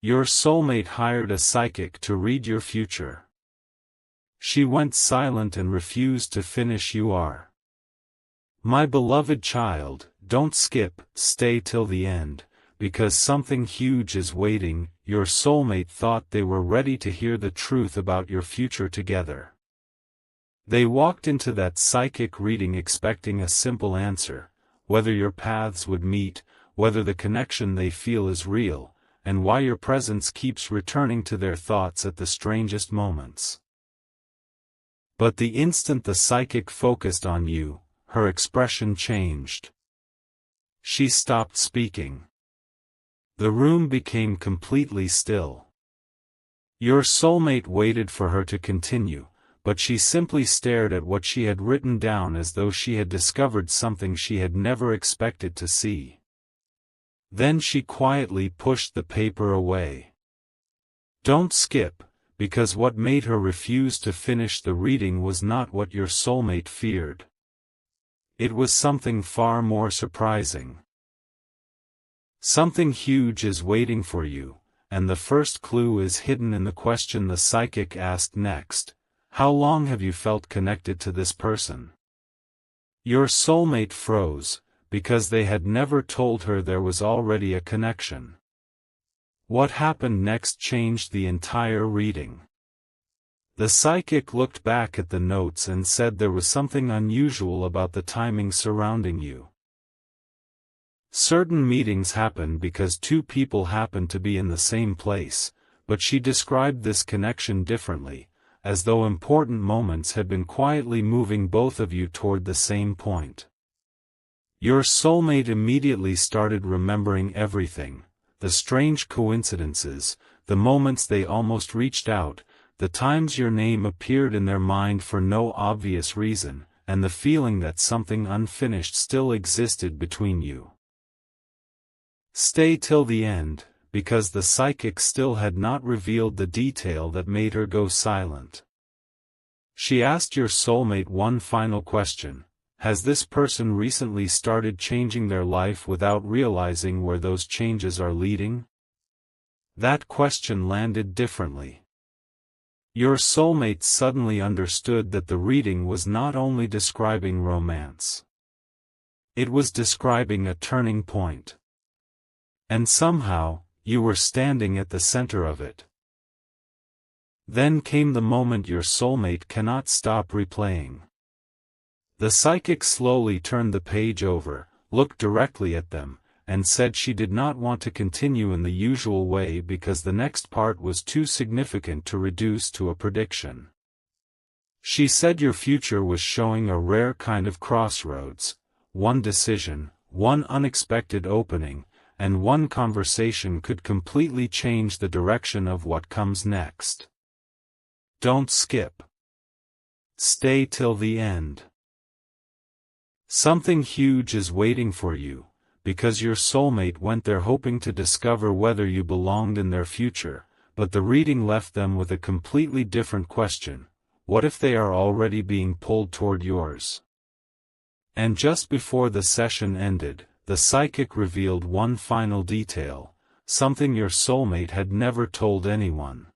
Your soulmate hired a psychic to read your future. She went silent and refused to finish. You are. My beloved child, don't skip, stay till the end, because something huge is waiting. Your soulmate thought they were ready to hear the truth about your future together. They walked into that psychic reading expecting a simple answer, whether your paths would meet, whether the connection they feel is real, and why your presence keeps returning to their thoughts at the strangest moments. But the instant the psychic focused on you, her expression changed. She stopped speaking. The room became completely still. Your soulmate waited for her to continue, but she simply stared at what she had written down as though she had discovered something she had never expected to see. Then she quietly pushed the paper away. Don't skip, because what made her refuse to finish the reading was not what your soulmate feared. It was something far more surprising. Something huge is waiting for you, and the first clue is hidden in the question the psychic asked next. How long have you felt connected to this person? Your soulmate froze, because they had never told her there was already a connection. What happened next changed the entire reading. The psychic looked back at the notes and said there was something unusual about the timing surrounding you. Certain meetings happen because two people happen to be in the same place, but she described this connection differently, as though important moments had been quietly moving both of you toward the same point. Your soulmate immediately started remembering everything, the strange coincidences, the moments they almost reached out, the times your name appeared in their mind for no obvious reason, and the feeling that something unfinished still existed between you. Stay till the end, because the psychic still had not revealed the detail that made her go silent. She asked your soulmate one final question: has this person recently started changing their life without realizing where those changes are leading? That question landed differently. Your soulmate suddenly understood that the reading was not only describing romance. It was describing a turning point. And somehow, you were standing at the center of it. Then came the moment your soulmate cannot stop replaying. The psychic slowly turned the page over, looked directly at them, and said she did not want to continue in the usual way because the next part was too significant to reduce to a prediction. She said your future was showing a rare kind of crossroads, one decision, one unexpected opening, and one conversation could completely change the direction of what comes next. Don't skip. Stay till the end. Something huge is waiting for you, because your soulmate went there hoping to discover whether you belonged in their future, but the reading left them with a completely different question: what if they are already being pulled toward yours? And just before the session ended, the psychic revealed one final detail, something your soulmate had never told anyone.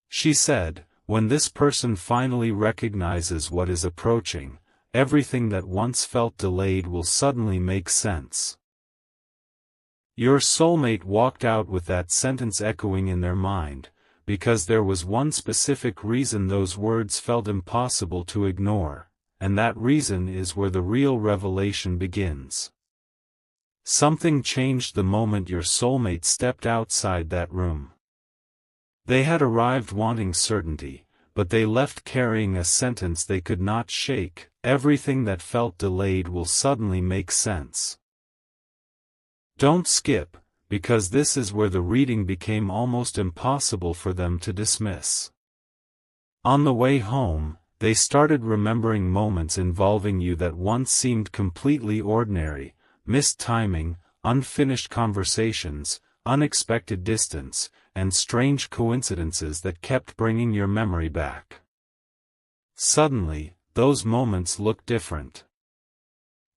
She said, when this person finally recognizes what is approaching, everything that once felt delayed will suddenly make sense. Your soulmate walked out with that sentence echoing in their mind, because there was one specific reason those words felt impossible to ignore, and that reason is where the real revelation begins. Something changed the moment your soulmate stepped outside that room. They had arrived wanting certainty, but they left carrying a sentence they could not shake: everything that felt delayed will suddenly make sense. Don't skip, because this is where the reading became almost impossible for them to dismiss. On the way home, they started remembering moments involving you that once seemed completely ordinary: missed timing, unfinished conversations, unexpected distance, and strange coincidences that kept bringing your memory back. Suddenly, those moments looked different.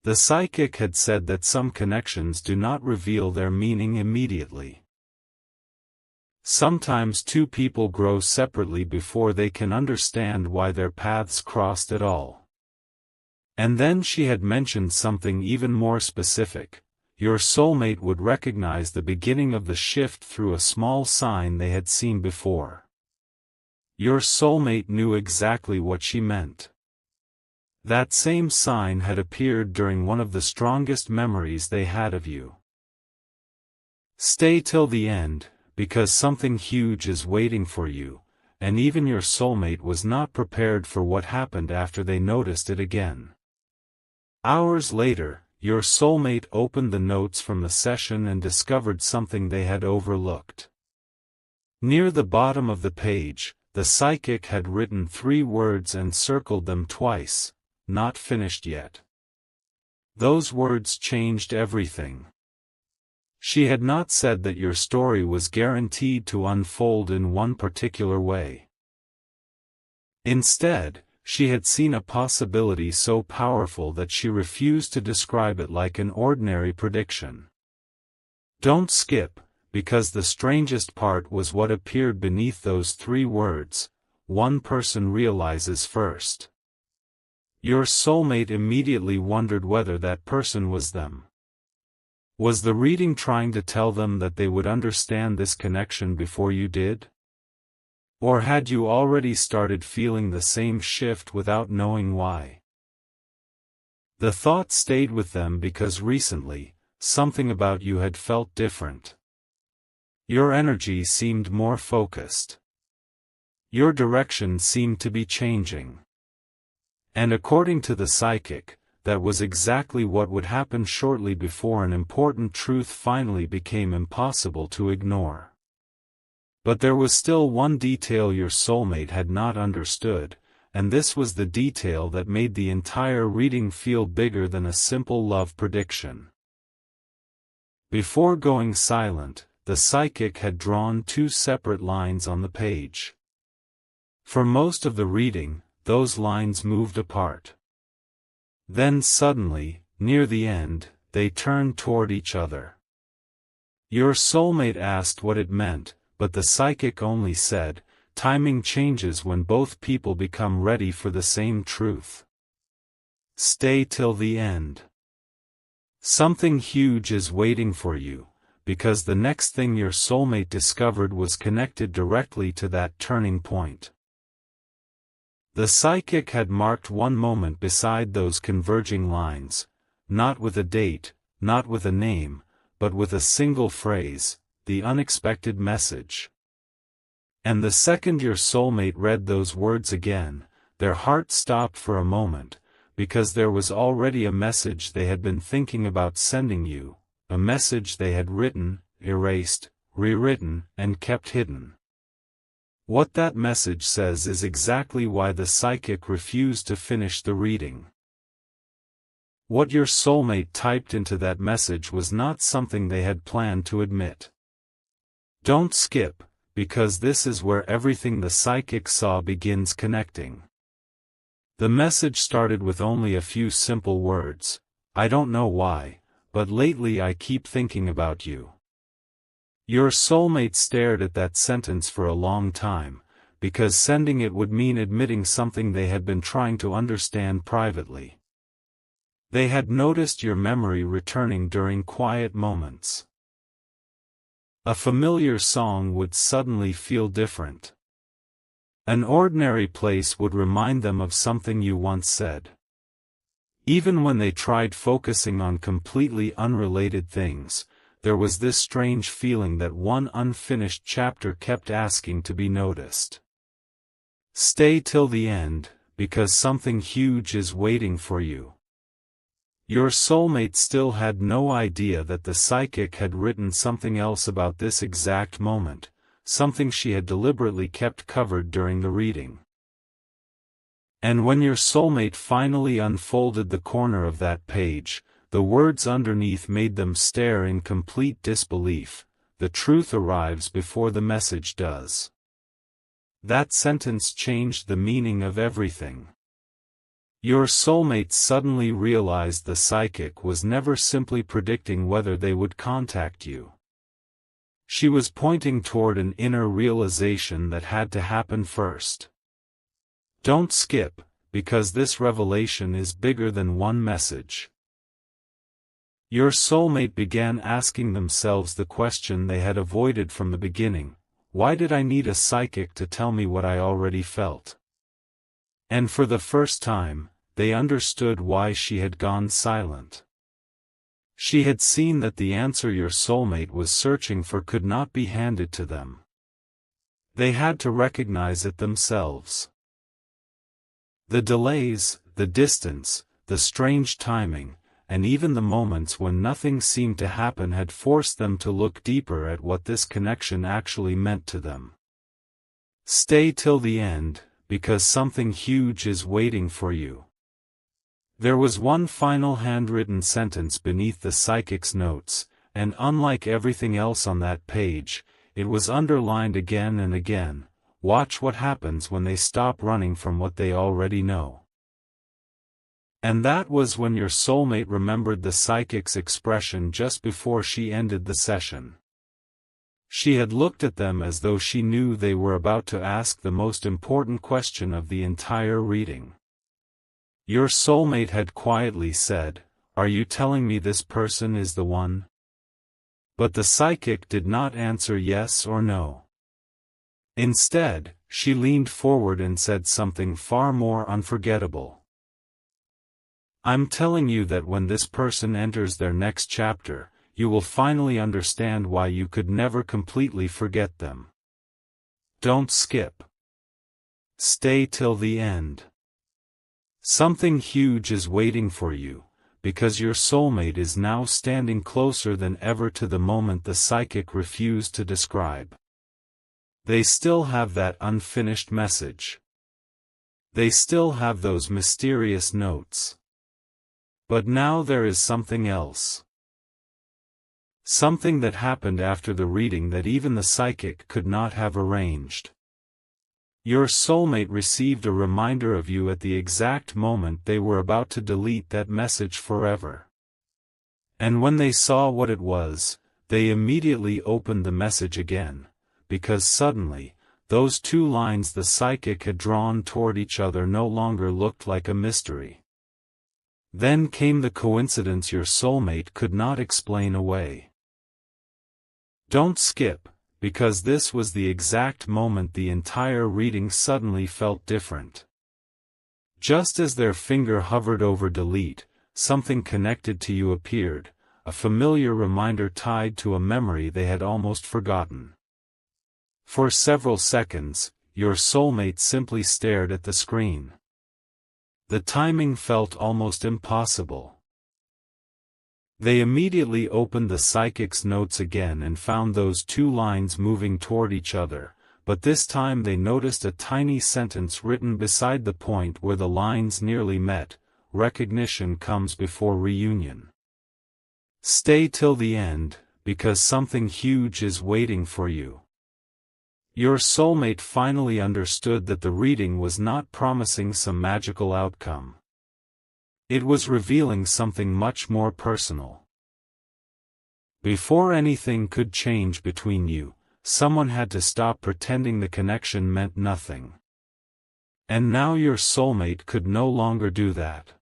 The psychic had said that some connections do not reveal their meaning immediately. Sometimes two people grow separately before they can understand why their paths crossed at all. And then she had mentioned something even more specific. Your soulmate would recognize the beginning of the shift through a small sign they had seen before. Your soulmate knew exactly what she meant. That same sign had appeared during one of the strongest memories they had of you. Stay till the end, because something huge is waiting for you, and even your soulmate was not prepared for what happened after they noticed it again. Hours later, your soulmate opened the notes from the session and discovered something they had overlooked. Near the bottom of the page, the psychic had written 3 words and circled them twice, "Not finished yet." Those words changed everything. She had not said that your story was guaranteed to unfold in one particular way. Instead, she had seen a possibility so powerful that she refused to describe it like an ordinary prediction. Don't skip, because the strangest part was what appeared beneath those 3 words: "One person realizes first." Your soulmate immediately wondered whether that person was them. Was the reading trying to tell them that they would understand this connection before you did? Or had you already started feeling the same shift without knowing why? The thought stayed with them because recently, something about you had felt different. Your energy seemed more focused. Your direction seemed to be changing. And according to the psychic, that was exactly what would happen shortly before an important truth finally became impossible to ignore. But there was still one detail your soulmate had not understood, and this was the detail that made the entire reading feel bigger than a simple love prediction. Before going silent, the psychic had drawn 2 separate lines on the page. For most of the reading, those lines moved apart. Then suddenly, near the end, they turned toward each other. Your soulmate asked what it meant, but the psychic only said, "Timing changes when both people become ready for the same truth. Stay till the end. Something huge is waiting for you," because the next thing your soulmate discovered was connected directly to that turning point. The psychic had marked one moment beside those converging lines, not with a date, not with a name, but with a single phrase: "The unexpected message." And the second your soulmate read those words again, their heart stopped for a moment, because there was already a message they had been thinking about sending you, a message they had written, erased, rewritten, and kept hidden. What that message says is exactly why the psychic refused to finish the reading. What your soulmate typed into that message was not something they had planned to admit. Don't skip, because this is where everything the psychic saw begins connecting. The message started with only a few simple words: "I don't know why, but lately I keep thinking about you." Your soulmate stared at that sentence for a long time, because sending it would mean admitting something they had been trying to understand privately. They had noticed your memory returning during quiet moments. A familiar song would suddenly feel different. An ordinary place would remind them of something you once said. Even when they tried focusing on completely unrelated things, there was this strange feeling that one unfinished chapter kept asking to be noticed. Stay till the end, because something huge is waiting for you. Your soulmate still had no idea that the psychic had written something else about this exact moment, something she had deliberately kept covered during the reading. And when your soulmate finally unfolded the corner of that page, the words underneath made them stare in complete disbelief: "The truth arrives before the message does." That sentence changed the meaning of everything. Your soulmate suddenly realized the psychic was never simply predicting whether they would contact you. She was pointing toward an inner realization that had to happen first. Don't skip, because this revelation is bigger than one message. Your soulmate began asking themselves the question they had avoided from the beginning: why did I need a psychic to tell me what I already felt? And for the first time, they understood why she had gone silent. She had seen that the answer your soulmate was searching for could not be handed to them. They had to recognize it themselves. The delays, the distance, the strange timing, and even the moments when nothing seemed to happen had forced them to look deeper at what this connection actually meant to them. Stay till the end, because something huge is waiting for you. There was one final handwritten sentence beneath the psychic's notes, and unlike everything else on that page, it was underlined again and again: watch what happens when they stop running from what they already know. And that was when your soulmate remembered the psychic's expression just before she ended the session. She had looked at them as though she knew they were about to ask the most important question of the entire reading. Your soulmate had quietly said, "Are you telling me this person is the one?" But the psychic did not answer yes or no. Instead, she leaned forward and said something far more unforgettable. "I'm telling you that when this person enters their next chapter, you will finally understand why you could never completely forget them. Don't skip. Stay till the end. Something huge is waiting for you, because your soulmate is now standing closer than ever to the moment the psychic refused to describe. They still have that unfinished message. They still have those mysterious notes. But now there is something else. Something that happened after the reading that even the psychic could not have arranged. Your soulmate received a reminder of you at the exact moment they were about to delete that message forever. And when they saw what it was, they immediately opened the message again, because suddenly, those two lines the psychic had drawn toward each other no longer looked like a mystery. Then came the coincidence your soulmate could not explain away. Don't skip, because this was the exact moment the entire reading suddenly felt different. Just as their finger hovered over delete, something connected to you appeared, a familiar reminder tied to a memory they had almost forgotten. For several seconds, your soulmate simply stared at the screen. The timing felt almost impossible. They immediately opened the psychic's notes again and found those two lines moving toward each other, but this time they noticed a tiny sentence written beside the point where the lines nearly met: recognition comes before reunion. Stay till the end, because something huge is waiting for you. Your soulmate finally understood that the reading was not promising some magical outcome. It was revealing something much more personal. Before anything could change between you, someone had to stop pretending the connection meant nothing. And now your soulmate could no longer do that.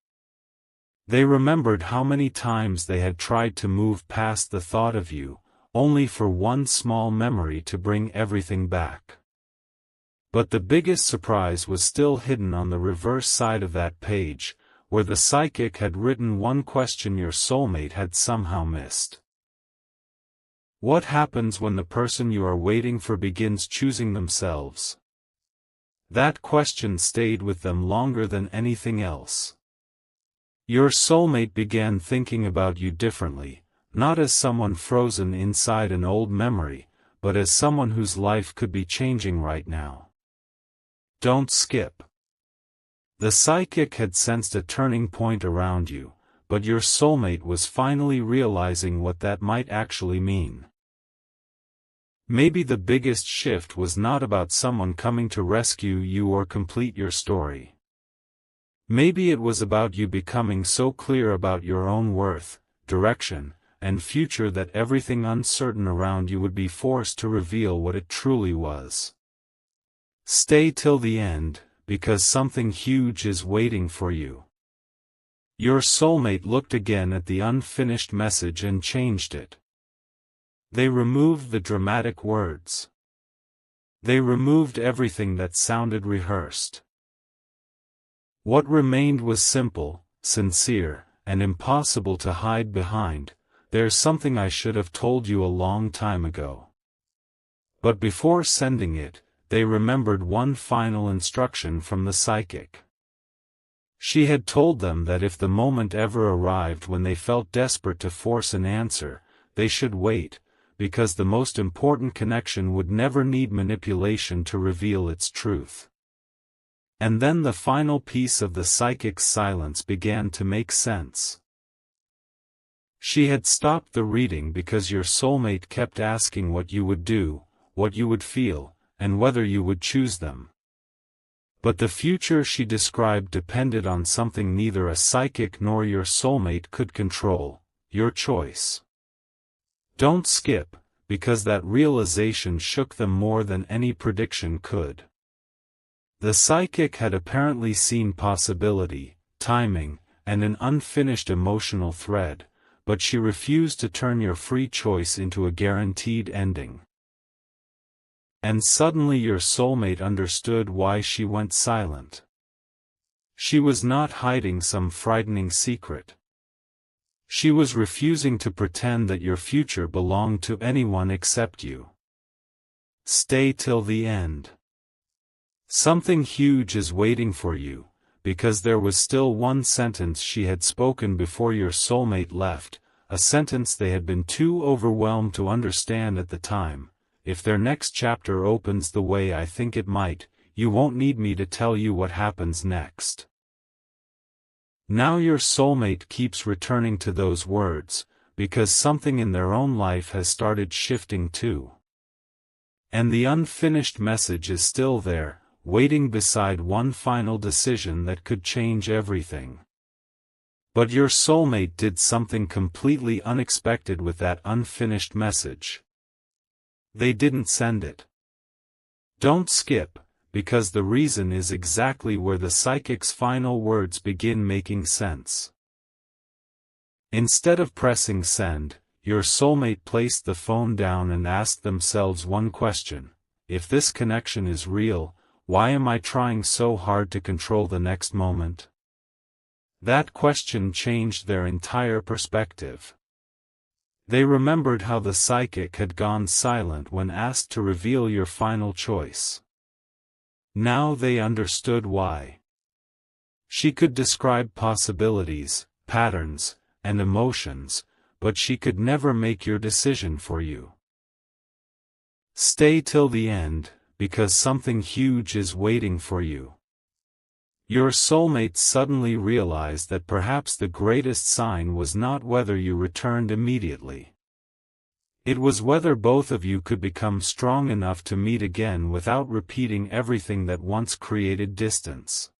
They remembered how many times they had tried to move past the thought of you, only for one small memory to bring everything back. But the biggest surprise was still hidden on the reverse side of that page, where the psychic had written one question your soulmate had somehow missed. What happens when the person you are waiting for begins choosing themselves? That question stayed with them longer than anything else. Your soulmate began thinking about you differently, not as someone frozen inside an old memory, but as someone whose life could be changing right now. Don't skip. The psychic had sensed a turning point around you, but your soulmate was finally realizing what that might actually mean. Maybe the biggest shift was not about someone coming to rescue you or complete your story. Maybe it was about you becoming so clear about your own worth, direction, and future that everything uncertain around you would be forced to reveal what it truly was. Stay till the end, because something huge is waiting for you. Your soulmate looked again at the unfinished message and changed it. They removed the dramatic words. They removed everything that sounded rehearsed. What remained was simple, sincere, and impossible to hide behind. There's something I should have told you a long time ago. But before sending it, they remembered one final instruction from the psychic. She had told them that if the moment ever arrived when they felt desperate to force an answer, they should wait, because the most important connection would never need manipulation to reveal its truth. And then the final piece of the psychic's silence began to make sense. She had stopped the reading because your soulmate kept asking what you would do, what you would feel, and whether you would choose them. But the future she described depended on something neither a psychic nor your soulmate could control: your choice. Don't skip, because that realization shook them more than any prediction could. The psychic had apparently seen possibility, timing, and an unfinished emotional thread, but she refused to turn your free choice into a guaranteed ending. And suddenly your soulmate understood why she went silent. She was not hiding some frightening secret. She was refusing to pretend that your future belonged to anyone except you. Stay till the end. Something huge is waiting for you, because there was still one sentence she had spoken before your soulmate left, a sentence they had been too overwhelmed to understand at the time. If their next chapter opens the way I think it might, you won't need me to tell you what happens next. Now your soulmate keeps returning to those words, because something in their own life has started shifting too. And the unfinished message is still there, waiting beside one final decision that could change everything. But your soulmate did something completely unexpected with that unfinished message. They didn't send it. Don't skip, because the reason is exactly where the psychic's final words begin making sense. Instead of pressing send, your soulmate placed the phone down and asked themselves one question: if this connection is real, why am I trying so hard to control the next moment? That question changed their entire perspective. They remembered how the psychic had gone silent when asked to reveal your final choice. Now they understood why. She could describe possibilities, patterns, and emotions, but she could never make your decision for you. Stay till the end, because something huge is waiting for you. Your soulmate suddenly realized that perhaps the greatest sign was not whether you returned immediately. It was whether both of you could become strong enough to meet again without repeating everything that once created distance.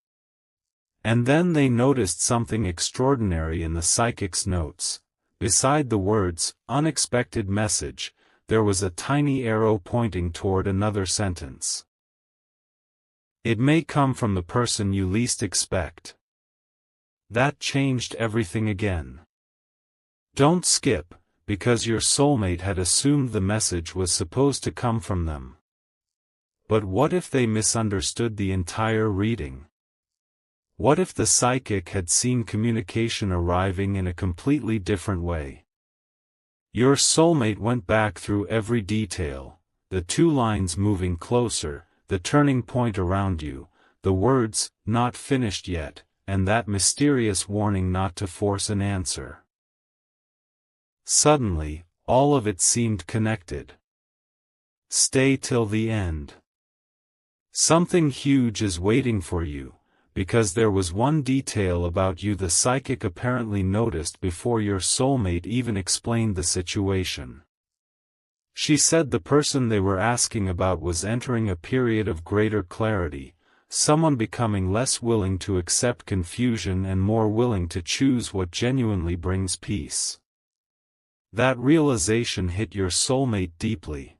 And then they noticed something extraordinary in the psychic's notes. Beside the words, "unexpected message," there was a tiny arrow pointing toward another sentence. It may come from the person you least expect. That changed everything again. Don't skip, because your soulmate had assumed the message was supposed to come from them. But what if they misunderstood the entire reading? What if the psychic had seen communication arriving in a completely different way? Your soulmate went back through every detail: the two lines moving closer, the turning point around you, the words, "not finished yet," and that mysterious warning not to force an answer. Suddenly, all of it seemed connected. Stay till the end. Something huge is waiting for you, because there was one detail about you the psychic apparently noticed before your soulmate even explained the situation. She said the person they were asking about was entering a period of greater clarity, someone becoming less willing to accept confusion and more willing to choose what genuinely brings peace. That realization hit your soulmate deeply.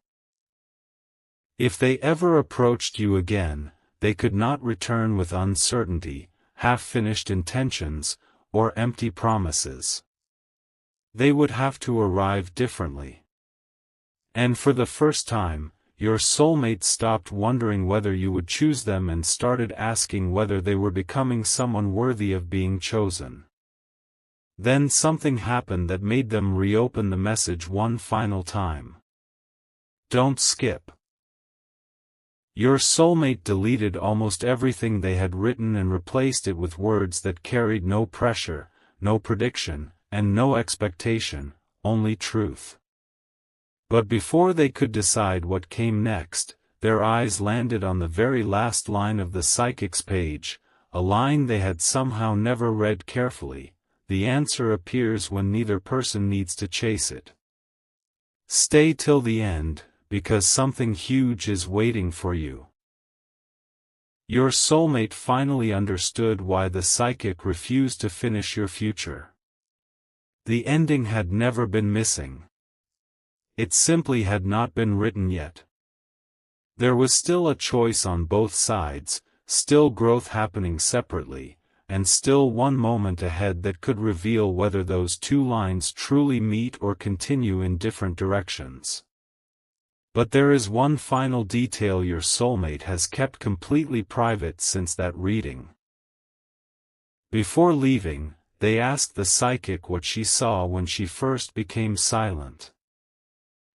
If they ever approached you again, they could not return with uncertainty, half-finished intentions, or empty promises. They would have to arrive differently. And for the first time, your soulmate stopped wondering whether you would choose them and started asking whether they were becoming someone worthy of being chosen. Then something happened that made them reopen the message one final time. Don't skip. Your soulmate deleted almost everything they had written and replaced it with words that carried no pressure, no prediction, and no expectation, only truth. But before they could decide what came next, their eyes landed on the very last line of the psychic's page, a line they had somehow never read carefully. The answer appears when neither person needs to chase it. Stay till the end, because something huge is waiting for you. Your soulmate finally understood why the psychic refused to finish your future. The ending had never been missing. It simply had not been written yet. There was still a choice on both sides, still growth happening separately, and still one moment ahead that could reveal whether those two lines truly meet or continue in different directions. But there is one final detail your soulmate has kept completely private since that reading. Before leaving, they asked the psychic what she saw when she first became silent.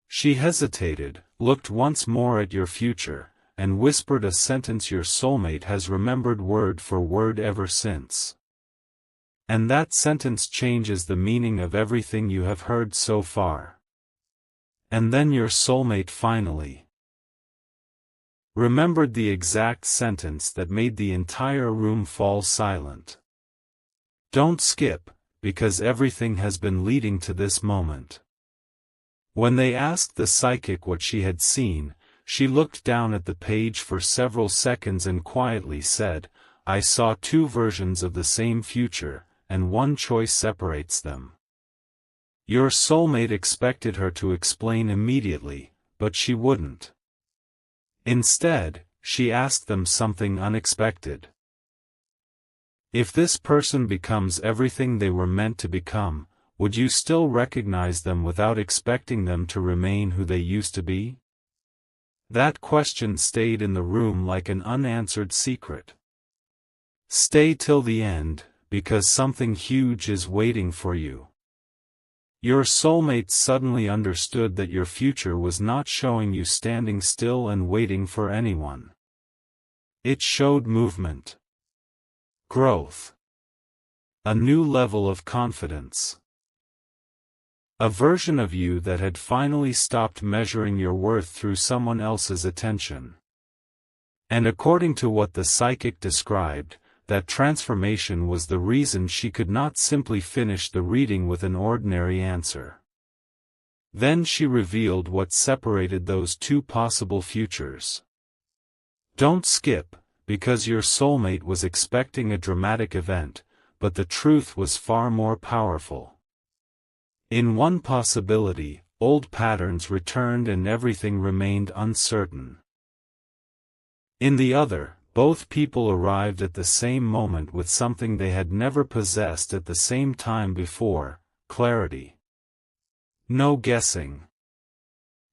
She hesitated, looked once more at your future, and whispered a sentence your soulmate has remembered word for word ever since. And that sentence changes the meaning of everything you have heard so far. And then your soulmate finally remembered the exact sentence that made the entire room fall silent. Don't skip, because everything has been leading to this moment. When they asked the psychic what she had seen, she looked down at the page for several seconds and quietly said, "I saw two versions of the same future, and one choice separates them." Your soulmate expected her to explain immediately, but she wouldn't. Instead, she asked them something unexpected. If this person becomes everything they were meant to become, would you still recognize them without expecting them to remain who they used to be? That question stayed in the room like an unanswered secret. Stay till the end, because something huge is waiting for you. Your soulmate suddenly understood that your future was not showing you standing still and waiting for anyone. It showed movement, growth, a new level of confidence. A version of you that had finally stopped measuring your worth through someone else's attention. And according to what the psychic described, that transformation was the reason she could not simply finish the reading with an ordinary answer. Then she revealed what separated those two possible futures. Don't skip, because your soulmate was expecting a dramatic event, but the truth was far more powerful. In one possibility, old patterns returned and everything remained uncertain. In the other, both people arrived at the same moment with something they had never possessed at the same time before: clarity. No guessing.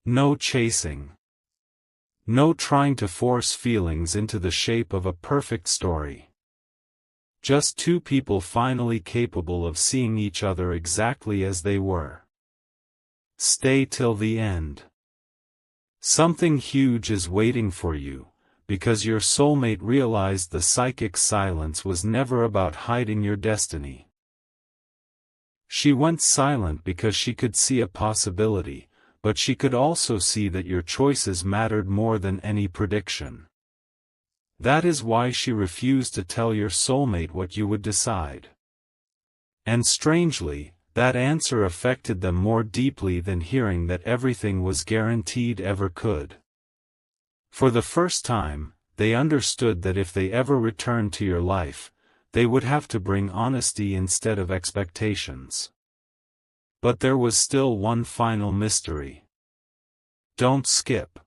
No chasing. No trying to force feelings into the shape of a perfect story. Just two people finally capable of seeing each other exactly as they were. Stay till the end. Something huge is waiting for you, because your soulmate realized the psychic silence was never about hiding your destiny. She went silent because she could see a possibility, but she could also see that your choices mattered more than any prediction. That is why she refused to tell your soulmate what you would decide. And strangely, that answer affected them more deeply than hearing that everything was guaranteed ever could. For the first time, they understood that if they ever returned to your life, they would have to bring honesty instead of expectations. But there was still one final mystery. Don't skip.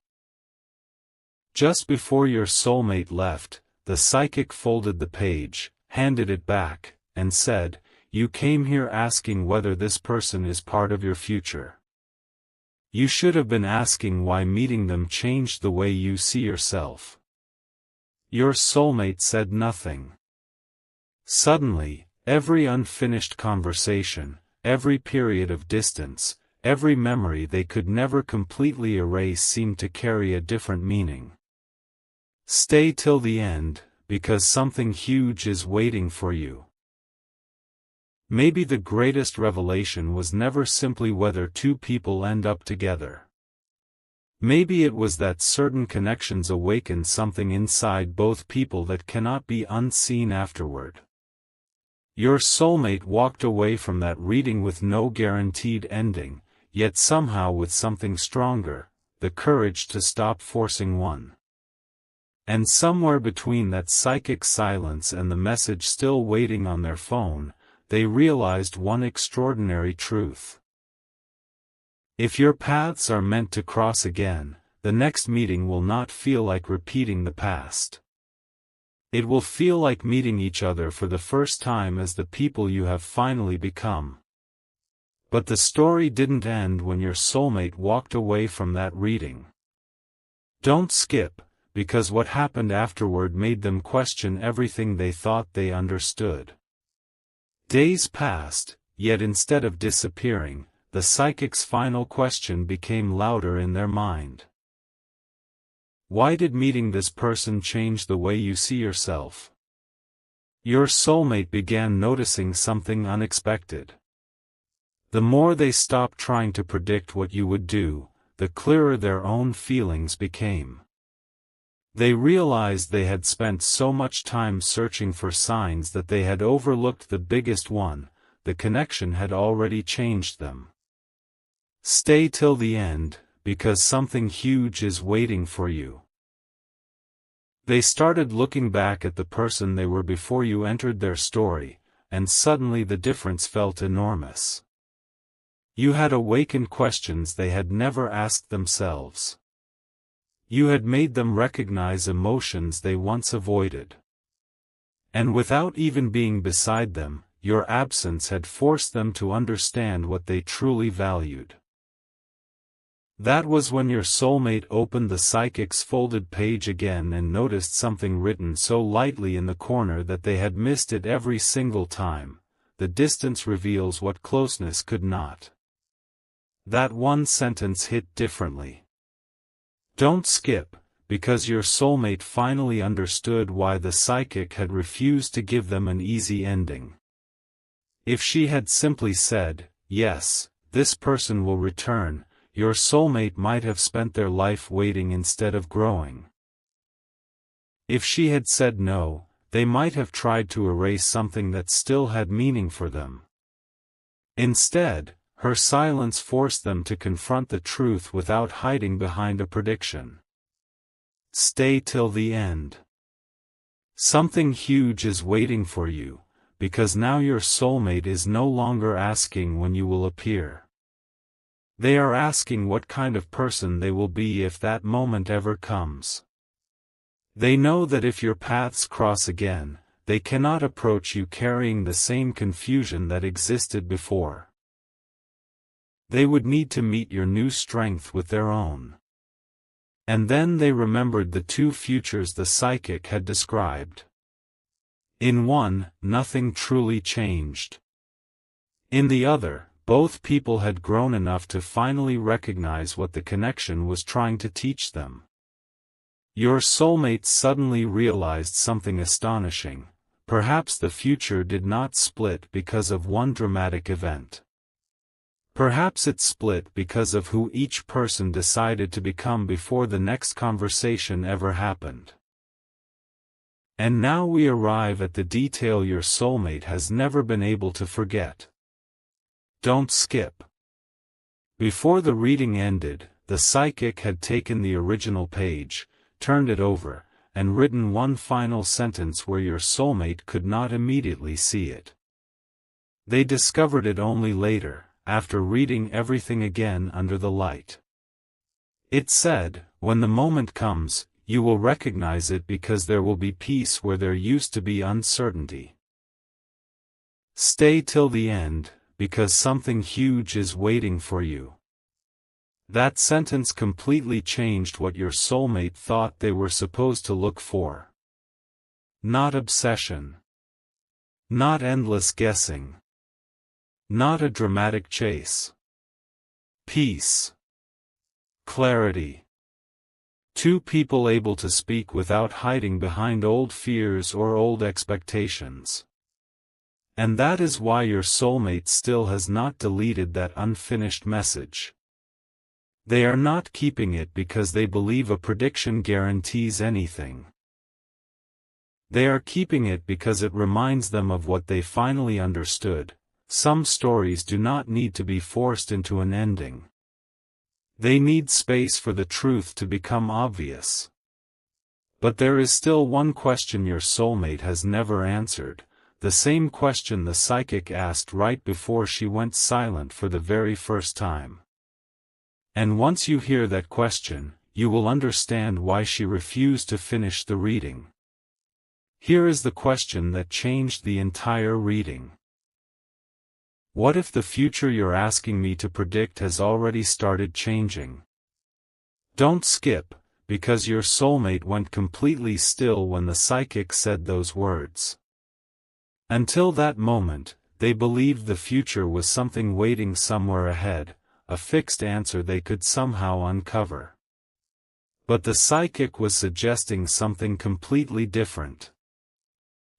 Just before your soulmate left, the psychic folded the page, handed it back, and said, "You came here asking whether this person is part of your future. You should have been asking why meeting them changed the way you see yourself." Your soulmate said nothing. Suddenly, every unfinished conversation, every period of distance, every memory they could never completely erase seemed to carry a different meaning. Stay till the end, because something huge is waiting for you. Maybe the greatest revelation was never simply whether two people end up together. Maybe it was that certain connections awaken something inside both people that cannot be unseen afterward. Your soulmate walked away from that reading with no guaranteed ending, yet somehow with something stronger, the courage to stop forcing one. And somewhere between that psychic silence and the message still waiting on their phone, they realized one extraordinary truth. If your paths are meant to cross again, the next meeting will not feel like repeating the past. It will feel like meeting each other for the first time as the people you have finally become. But the story didn't end when your soulmate walked away from that reading. Don't skip, because what happened afterward made them question everything they thought they understood. Days passed, yet instead of disappearing, the psychic's final question became louder in their mind. Why did meeting this person change the way you see yourself? Your soulmate began noticing something unexpected. The more they stopped trying to predict what you would do, the clearer their own feelings became. They realized they had spent so much time searching for signs that they had overlooked the biggest one: the connection had already changed them. Stay till the end, because something huge is waiting for you. They started looking back at the person they were before you entered their story, and suddenly the difference felt enormous. You had awakened questions they had never asked themselves. You had made them recognize emotions they once avoided. And without even being beside them, your absence had forced them to understand what they truly valued. That was when your soulmate opened the psychic's folded page again and noticed something written so lightly in the corner that they had missed it every single time. The distance reveals what closeness could not. That one sentence hit differently. Don't skip, because your soulmate finally understood why the psychic had refused to give them an easy ending. If she had simply said, "Yes, this person will return," your soulmate might have spent their life waiting instead of growing. If she had said no, they might have tried to erase something that still had meaning for them. Instead, her silence forced them to confront the truth without hiding behind a prediction. Stay till the end. Something huge is waiting for you, because now your soulmate is no longer asking when you will appear. They are asking what kind of person they will be if that moment ever comes. They know that if your paths cross again, they cannot approach you carrying the same confusion that existed before. They would need to meet your new strength with their own. And then they remembered the two futures the psychic had described. In one, nothing truly changed. In the other, both people had grown enough to finally recognize what the connection was trying to teach them. Your soulmate suddenly realized something astonishing. Perhaps the future did not split because of one dramatic event. Perhaps it split because of who each person decided to become before the next conversation ever happened. And now we arrive at the detail your soulmate has never been able to forget. Don't skip. Before the reading ended, the psychic had taken the original page, turned it over, and written one final sentence where your soulmate could not immediately see it. They discovered it only later, after reading everything again under the light. It said, "When the moment comes, you will recognize it because there will be peace where there used to be uncertainty. Stay till the end, because something huge is waiting for you." That sentence completely changed what your soulmate thought they were supposed to look for. Not obsession. Not endless guessing. Not a dramatic chase. Peace. Clarity. Two people able to speak without hiding behind old fears or old expectations. And that is why your soulmate still has not deleted that unfinished message. They are not keeping it because they believe a prediction guarantees anything. They are keeping it because it reminds them of what they finally understood. Some stories do not need to be forced into an ending. They need space for the truth to become obvious. But there is still one question your soulmate has never answered, the same question the psychic asked right before she went silent for the very first time. And once you hear that question, you will understand why she refused to finish the reading. Here is the question that changed the entire reading. What if the future you're asking me to predict has already started changing? Don't skip, because your soulmate went completely still when the psychic said those words. Until that moment, they believed the future was something waiting somewhere ahead, a fixed answer they could somehow uncover. But the psychic was suggesting something completely different.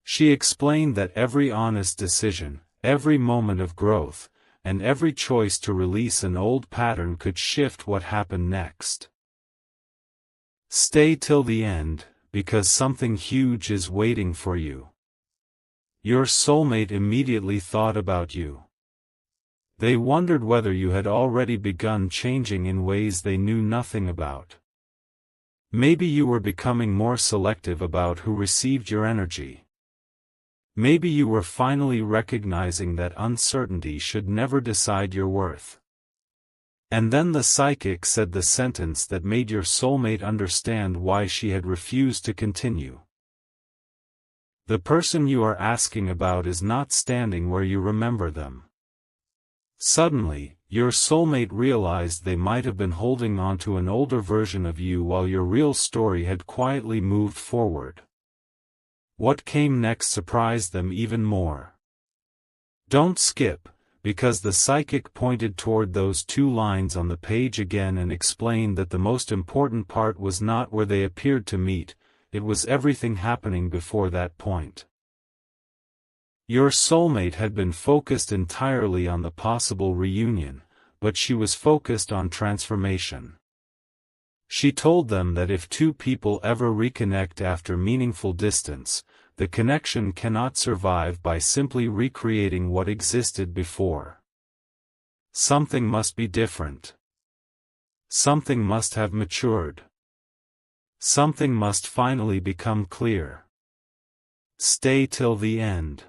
She explained that every honest decision, every moment of growth, and every choice to release an old pattern could shift what happened next. Stay till the end, because something huge is waiting for you. Your soulmate immediately thought about you. They wondered whether you had already begun changing in ways they knew nothing about. Maybe you were becoming more selective about who received your energy. Maybe you were finally recognizing that uncertainty should never decide your worth. And then the psychic said the sentence that made your soulmate understand why she had refused to continue. The person you are asking about is not standing where you remember them. Suddenly, your soulmate realized they might have been holding on to an older version of you while your real story had quietly moved forward. What came next surprised them even more. Don't skip, because the psychic pointed toward those two lines on the page again and explained that the most important part was not where they appeared to meet, it was everything happening before that point. Your soulmate had been focused entirely on the possible reunion, but she was focused on transformation. She told them that if two people ever reconnect after meaningful distance, the connection cannot survive by simply recreating what existed before. Something must be different. Something must have matured. Something must finally become clear. Stay till the end.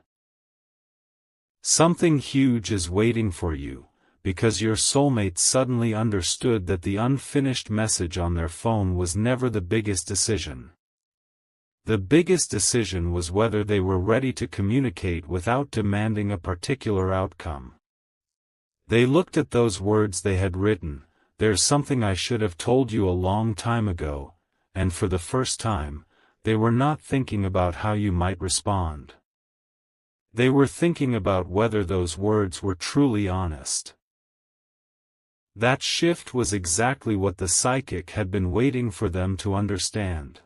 Something huge is waiting for you, because your soulmate suddenly understood that the unfinished message on their phone was never the biggest decision. The biggest decision was whether they were ready to communicate without demanding a particular outcome. They looked at those words they had written, "There's something I should have told you a long time ago," and for the first time, they were not thinking about how you might respond. They were thinking about whether those words were truly honest. That shift was exactly what the psychic had been waiting for them to understand.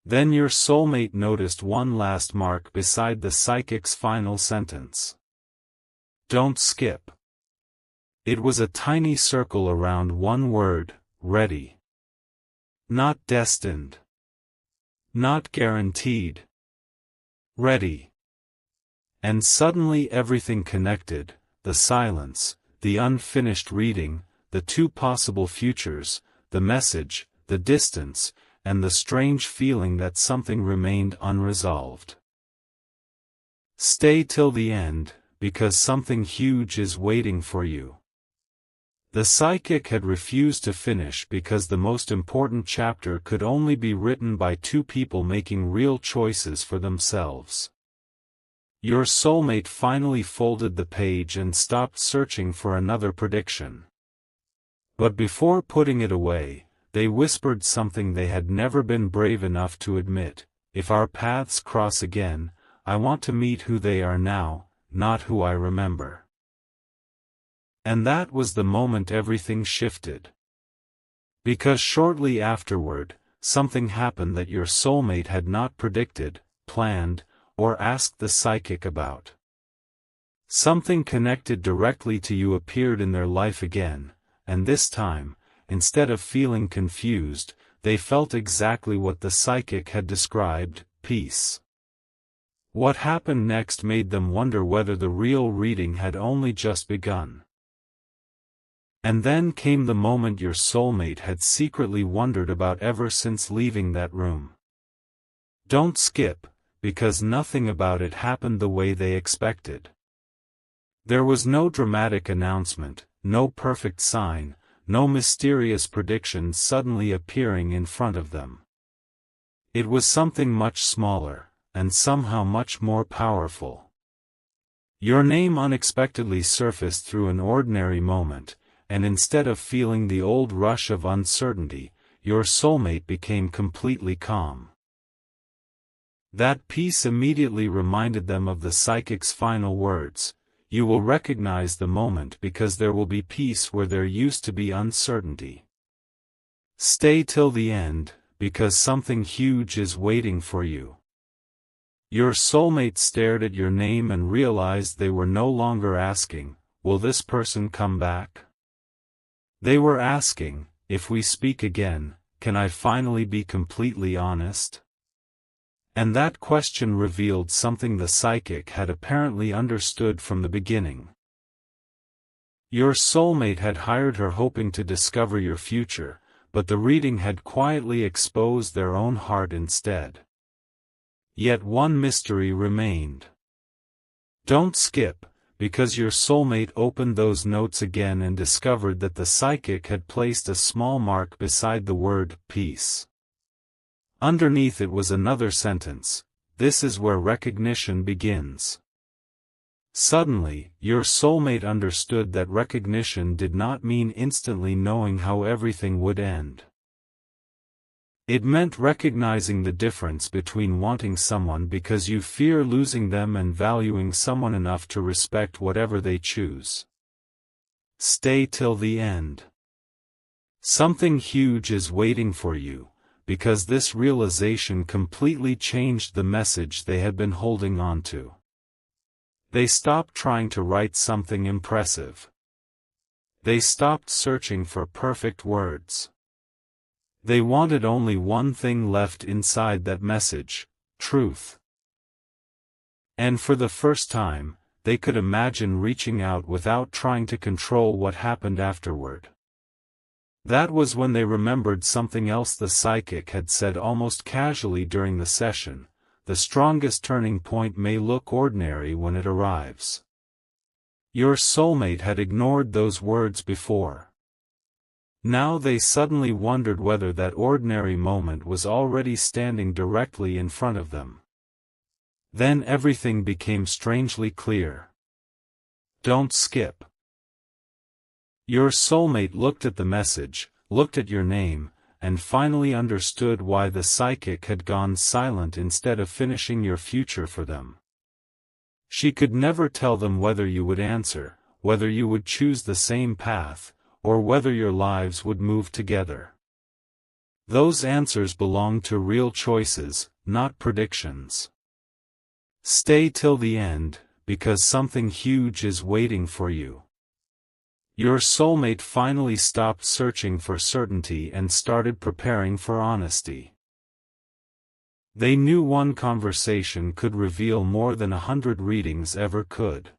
Then your soulmate noticed one last mark beside the psychic's final sentence. Don't skip. It was a tiny circle around one word, ready. Not destined. Not guaranteed. Ready. And suddenly everything connected, the silence, the unfinished reading, the two possible futures, the message, the distance, and the strange feeling that something remained unresolved. Stay till the end, because something huge is waiting for you. The psychic had refused to finish because the most important chapter could only be written by two people making real choices for themselves. Your soulmate finally folded the page and stopped searching for another prediction. But before putting it away, they whispered something they had never been brave enough to admit: if our paths cross again, I want to meet who they are now, not who I remember. And that was the moment everything shifted. Because shortly afterward, something happened that your soulmate had not predicted, planned, or asked the psychic about. Something connected directly to you appeared in their life again, and this time, instead of feeling confused, they felt exactly what the psychic had described: peace. What happened next made them wonder whether the real reading had only just begun. And then came the moment your soulmate had secretly wondered about ever since leaving that room. Don't skip, because nothing about it happened the way they expected. There was no dramatic announcement, no perfect sign, no mysterious prediction suddenly appearing in front of them. It was something much smaller, and somehow much more powerful. Your name unexpectedly surfaced through an ordinary moment, and instead of feeling the old rush of uncertainty, your soulmate became completely calm. That peace immediately reminded them of the psychic's final words: you will recognize the moment because there will be peace where there used to be uncertainty. Stay till the end, because something huge is waiting for you. Your soulmate stared at your name and realized they were no longer asking, will this person come back? They were asking, if we speak again, can I finally be completely honest? And that question revealed something the psychic had apparently understood from the beginning. Your soulmate had hired her hoping to discover your future, but the reading had quietly exposed their own heart instead. Yet one mystery remained. Don't skip, because your soulmate opened those notes again and discovered that the psychic had placed a small mark beside the word peace. Underneath it was another sentence: this is where recognition begins. Suddenly, your soulmate understood that recognition did not mean instantly knowing how everything would end. It meant recognizing the difference between wanting someone because you fear losing them and valuing someone enough to respect whatever they choose. Stay till the end. Something huge is waiting for you, because this realization completely changed the message they had been holding on to. They stopped trying to write something impressive. They stopped searching for perfect words. They wanted only one thing left inside that message: truth. And for the first time, they could imagine reaching out without trying to control what happened afterward. That was when they remembered something else the psychic had said almost casually during the session: the strongest turning point may look ordinary when it arrives. Your soulmate had ignored those words before. Now they suddenly wondered whether that ordinary moment was already standing directly in front of them. Then everything became strangely clear. Don't skip. Your soulmate looked at the message, looked at your name, and finally understood why the psychic had gone silent instead of finishing your future for them. She could never tell them whether you would answer, whether you would choose the same path, or whether your lives would move together. Those answers belonged to real choices, not predictions. Stay till the end, because something huge is waiting for you. Your soulmate finally stopped searching for certainty and started preparing for honesty. They knew one conversation could reveal more than 100 readings ever could.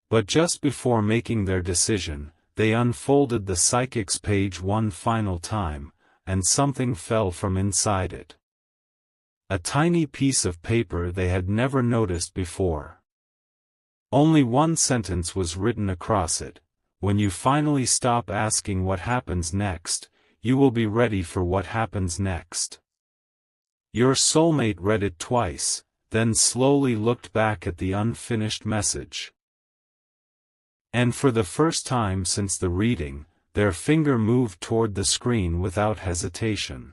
But just before making their decision, they unfolded the psychic's page one final time, and something fell from inside it. A tiny piece of paper they had never noticed before. Only one sentence was written across it. When you finally stop asking what happens next, you will be ready for what happens next. Your soulmate read it twice, then slowly looked back at the unfinished message. And for the first time since the reading, their finger moved toward the screen without hesitation.